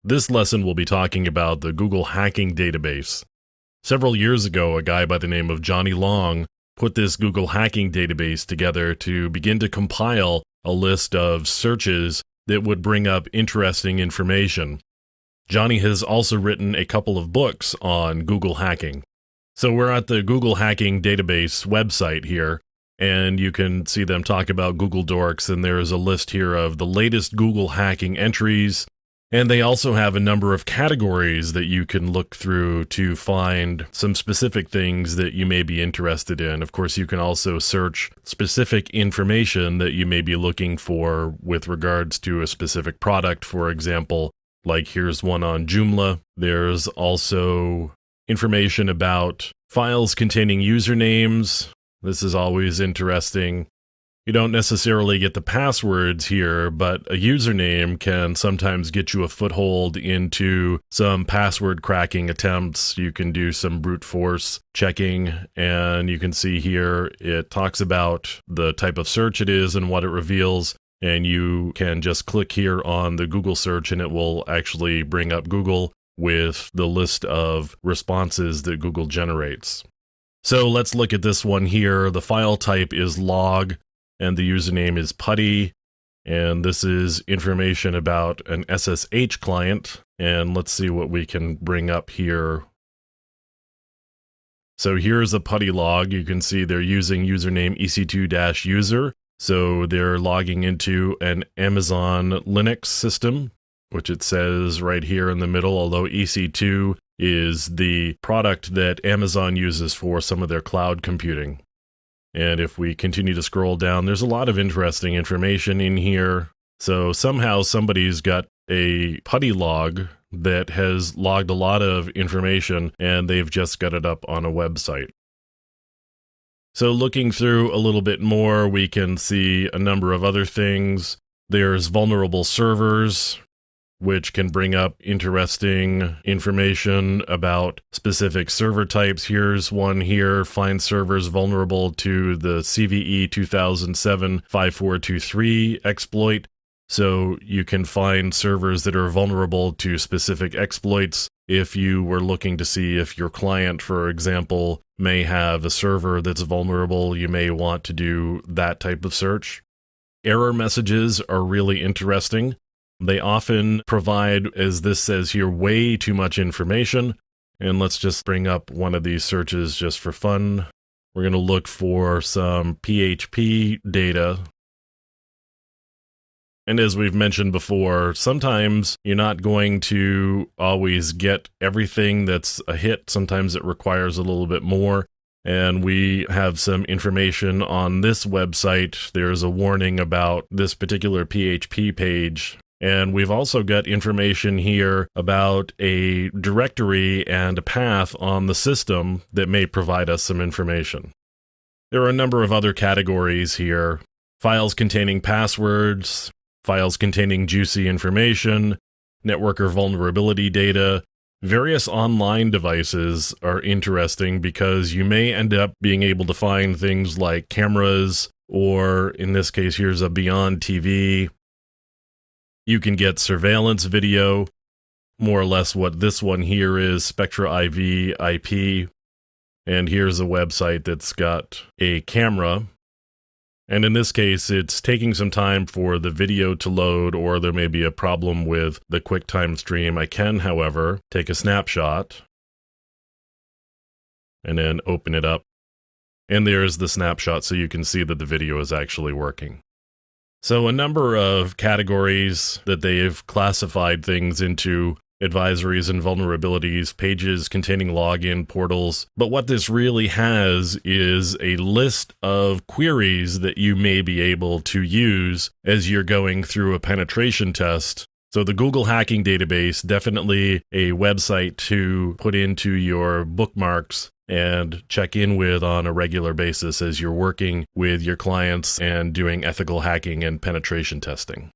This lesson will be talking about the Google hacking database. Several years ago, a guy by the name of Johnny Long put this Google hacking database together to begin to compile a list of searches that would bring up interesting information. Johnny has also written a couple of books on Google hacking. So we're at the Google hacking database website here, and you can see them talk about Google Dorks, and there's a list here of the latest Google hacking entries. And they also have a number of categories that you can look through to find some specific things that you may be interested in. Of course, you can also search specific information that you may be looking for with regards to a specific product, for example. Like here's one on Joomla. There's also information about files containing usernames. This is always interesting. You don't necessarily get the passwords here, but a username can sometimes get you a foothold into some password cracking attempts. You can do some brute force checking, and you can see here it talks about the type of search it is and what it reveals. And you can just click here on the Google search and it will actually bring up Google with the list of responses that Google generates. So let's look at this one here. The file type is log and the username is putty. And this is information about an SSH client. And let's see what we can bring up here. So here's a putty log. You can see they're using username ec2-user. So they're logging into an Amazon Linux system, which it says right here in the middle, although EC2 is the product that Amazon uses for some of their cloud computing. And if we continue to scroll down, there's a lot of interesting information in here. So somehow somebody's got a putty log that has logged a lot of information, and they've just got it up on a website. So looking through a little bit more, we can see a number of other things. There's vulnerable servers, which can bring up interesting information about specific server types. Here's one here, find servers vulnerable to the CVE 2007-5423 exploit. So you can find servers that are vulnerable to specific exploits. If you were looking to see if your client, for example, may have a server that's vulnerable, you may want to do that type of search. Error messages are really interesting. They often provide, as this says here, way too much information. And let's just bring up one of these searches just for fun. We're going to look for some PHP data. And as we've mentioned before, sometimes you're not going to always get everything that's a hit. Sometimes it requires a little bit more. And we have some information on this website. There's a warning about this particular PHP page. And we've also got information here about a directory and a path on the system that may provide us some information. There are a number of other categories here. Files containing passwords, files containing juicy information, networker vulnerability data. Various online devices are interesting because you may end up being able to find things like cameras, or in this case, here's a Beyond TV. You can get surveillance video, more or less what this one here is, Spectra IV IP. And here's a website that's got a camera. And in this case, it's taking some time for the video to load, or there may be a problem with the QuickTime stream. I can, however, take a snapshot and then open it up. And there's the snapshot, so you can see that the video is actually working. So a number of categories that they've classified things into: advisories and vulnerabilities, pages containing login portals. But what this really has is a list of queries that you may be able to use as you're going through a penetration test. So the Google hacking database, definitely a website to put into your bookmarks and check in with on a regular basis as you're working with your clients and doing ethical hacking and penetration testing.